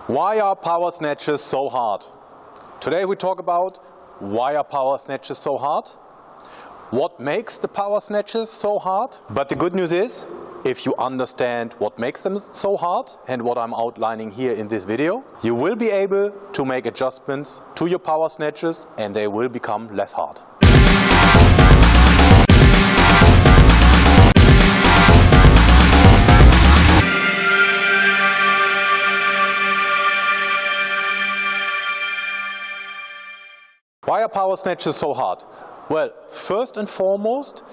Why are power snatches so hard? Today we talk about why are power snatches so hard, what makes the power snatches so hard. But the good news is, if you understand what makes them so hard and what I'm outlining here in this video, you will be able to make adjustments to your power snatches and they will become less hard. Why are power snatches so hard? Well, first and foremost,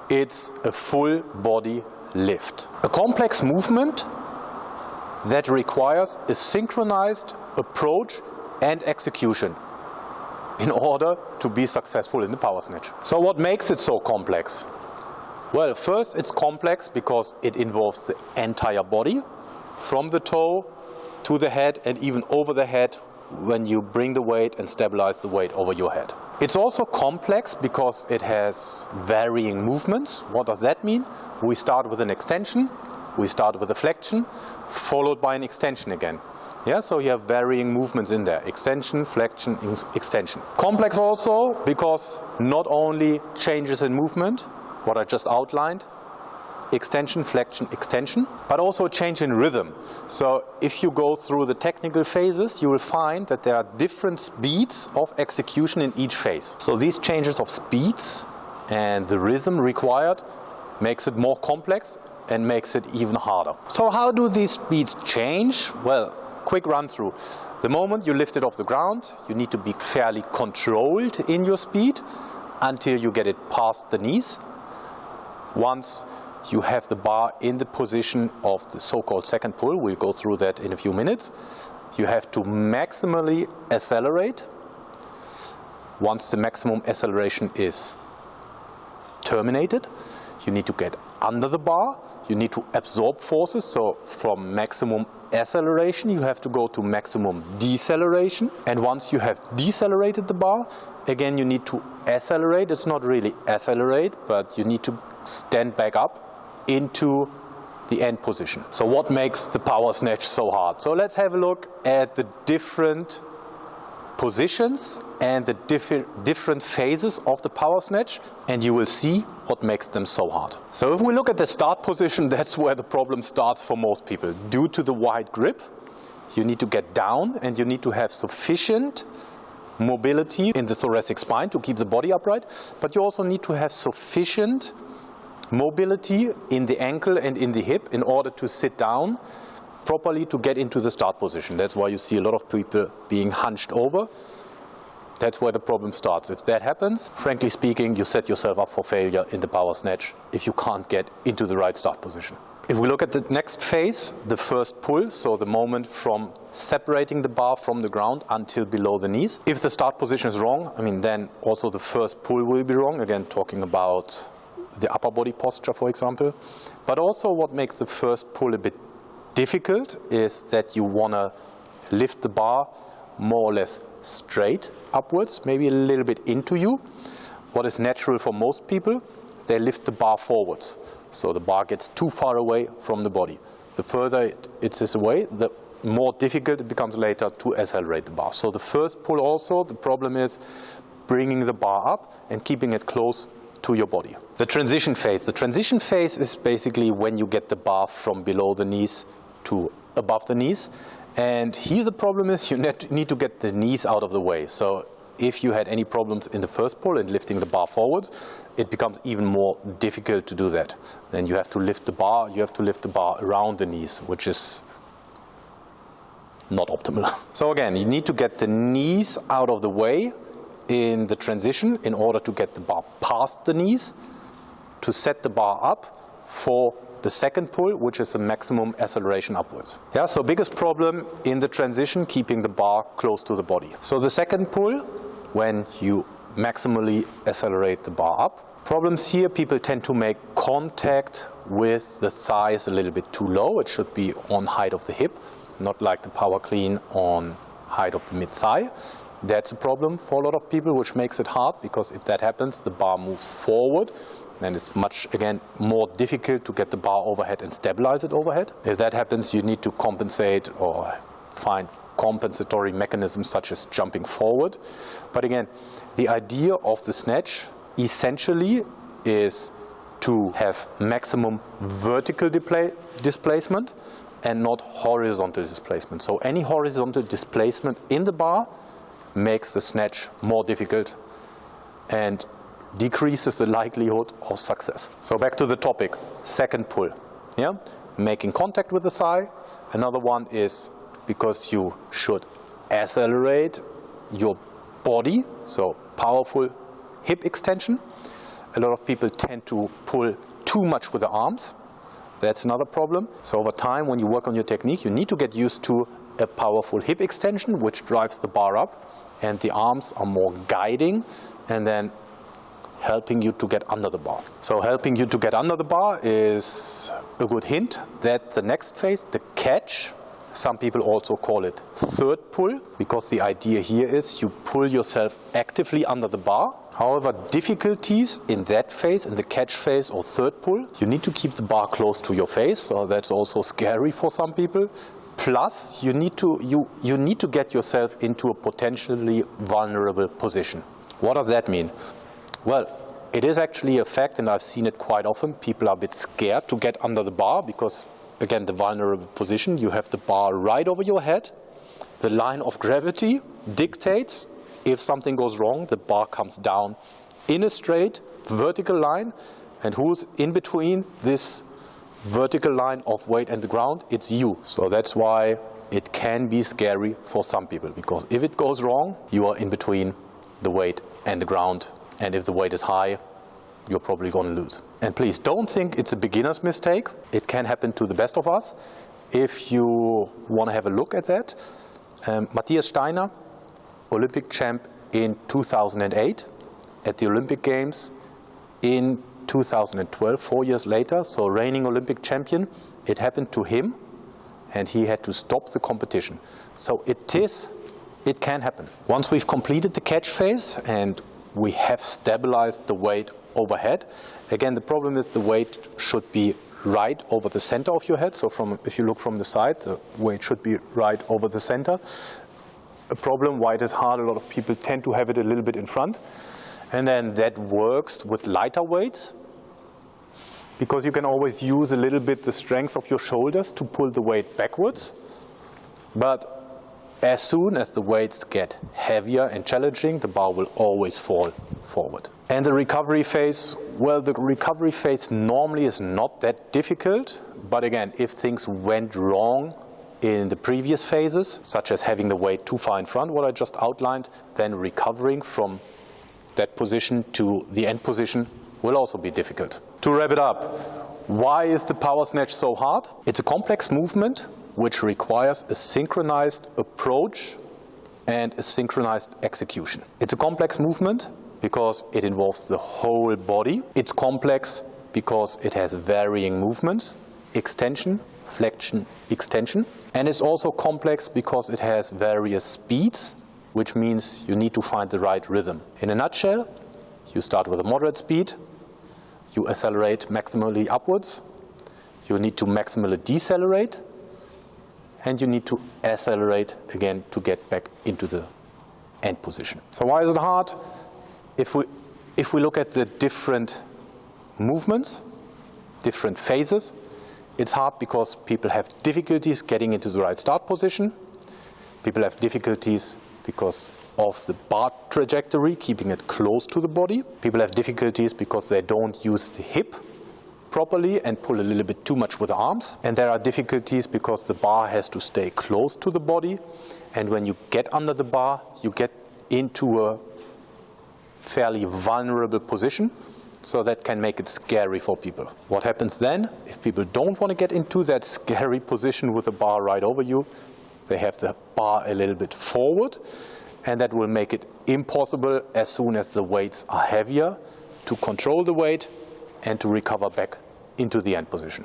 it's a full body lift. A complex movement that requires a synchronized approach and execution in order to be successful in the power snatch. So what makes it so complex? Well, first it's complex because it involves the entire body, from the toe to the head and even over the head when you bring the weight and stabilize the weight over your head. It's also complex because it has varying movements. What does that mean? We start with an extension, we start with a flexion, followed by an extension again. Yeah, so you have varying movements in there. Extension, flexion, extension. Complex also because not only changes in movement, what I just outlined, extension, flexion, extension, but also a change in rhythm. So if you go through the technical phases, you will find that there are different speeds of execution in each phase. So these changes of speeds and the rhythm required makes it more complex and makes it even harder. So how do these speeds change? Well, quick run through. The moment you lift it off the ground, you need to be fairly controlled in your speed until you get it past the knees. Once you have the bar in the position of the so-called second pull, we'll go through that in a few minutes. You have to maximally accelerate. Once the maximum acceleration is terminated, you need to get under the bar, you need to absorb forces, so from maximum acceleration you have to go to maximum deceleration, and once you have decelerated the bar, again you need to accelerate. It's not really accelerate, but you need to stand back up into the end position. So what makes the power snatch so hard? So let's have a look at the different positions and the different phases of the power snatch, and you will see what makes them so hard. So if we look at the start position, that's where the problem starts for most people. Due to the wide grip, you need to get down and you need to have sufficient mobility in the thoracic spine to keep the body upright, but you also need to have sufficient mobility in the ankle and in the hip in order to sit down properly to get into the start position. That's why you see a lot of people being hunched over. That's where the problem starts. If that happens, frankly speaking, you set yourself up for failure in the power snatch if you can't get into the right start position. If we look at the next phase, the first pull, so the moment from separating the bar from the ground until below the knees. If the start position is wrong, then also the first pull will be wrong. Again, talking about the upper body posture, for example. But also what makes the first pull a bit difficult is that you want to lift the bar more or less straight upwards, maybe a little bit into you. What is natural for most people, they lift the bar forwards. So the bar gets too far away from the body. The further it is away, the more difficult it becomes later to accelerate the bar. So the first pull also, the problem is bringing the bar up and keeping it close to your body. The transition phase. The transition phase is basically when you get the bar from below the knees to above the knees. And here the problem is you need to get the knees out of the way. So if you had any problems in the first pull and lifting the bar forwards, it becomes even more difficult to do that. Then you have to lift the bar, around the knees, which is not optimal. So again, you need to get the knees out of the way in the transition in order to get the bar past the knees, to set the bar up for the second pull, which is the maximum acceleration upwards. Yeah, so biggest problem in the transition, keeping the bar close to the body. So the second pull, when you maximally accelerate the bar up. Problems here, people tend to make contact with the thighs a little bit too low. It should be on height of the hip, not like the power clean on height of the mid-thigh. That's a problem for a lot of people, which makes it hard, because if that happens, the bar moves forward, and it's much, again, more difficult to get the bar overhead and stabilize it overhead. If that happens, you need to compensate or find compensatory mechanisms such as jumping forward. But again, the idea of the snatch essentially is to have maximum vertical displacement and not horizontal displacement. So any horizontal displacement in the bar makes the snatch more difficult and decreases the likelihood of success. So back to the topic, second pull. Yeah? Making contact with the thigh. Another one is because you should accelerate your body, so powerful hip extension. A lot of people tend to pull too much with the arms. That's another problem. So over time, when you work on your technique, you need to get used to a powerful hip extension, which drives the bar up, and the arms are more guiding and then helping you to get under the bar. So helping you to get under the bar is a good hint that the next phase, the catch, some people also call it third pull, because the idea here is you pull yourself actively under the bar. However, difficulties in that phase, in the catch phase or third pull, you need to keep the bar close to your face, so that's also scary for some people. Plus, you need to get yourself into a potentially vulnerable position. What does that mean? Well, it is actually a fact, and I've seen it quite often. People are a bit scared to get under the bar because, again, the vulnerable position, you have the bar right over your head. The line of gravity dictates if something goes wrong, the bar comes down in a straight vertical line. And who's in between this vertical line of weight and the ground? It's you. So that's why it can be scary for some people, because if it goes wrong, you are in between the weight and the ground. And if the weight is high, you're probably going to lose. And please don't think it's a beginner's mistake. It can happen to the best of us. If you want to have a look at that, Matthias Steiner, Olympic champ in 2008, at the Olympic Games in 2012, 4 years later, so reigning Olympic champion, it happened to him and he had to stop the competition. So it can happen. Once we've completed the catch phase and we have stabilized the weight overhead. Again, the problem is the weight should be right over the center of your head. So if you look from the side, the weight should be right over the center. A problem why it is hard, a lot of people tend to have it a little bit in front. And then that works with lighter weights, because you can always use a little bit the strength of your shoulders to pull the weight backwards. But as soon as the weights get heavier and challenging, the bar will always fall forward. And the recovery phase, well, the recovery phase normally is not that difficult. But again, if things went wrong in the previous phases, such as having the weight too far in front, what I just outlined, then recovering from that position to the end position will also be difficult. To wrap it up, why is the power snatch so hard? It's a complex movement which requires a synchronized approach and a synchronized execution. It's a complex movement because it involves the whole body. It's complex because it has varying movements, extension, flexion, extension. And it's also complex because it has various speeds, which means you need to find the right rhythm. In a nutshell, you start with a moderate speed, you accelerate maximally upwards, you need to maximally decelerate, and you need to accelerate again to get back into the end position. So why is it hard? If we look at the different movements, different phases, it's hard because people have difficulties getting into the right start position. People have difficulties because of the bar trajectory, keeping it close to the body. People have difficulties because they don't use the hip properly and pull a little bit too much with the arms. And there are difficulties because the bar has to stay close to the body. And when you get under the bar, you get into a fairly vulnerable position. So that can make it scary for people. What happens then? If people don't want to get into that scary position with the bar right over you, they have the bar a little bit forward, and that will make it impossible as soon as the weights are heavier to control the weight and to recover back into the end position.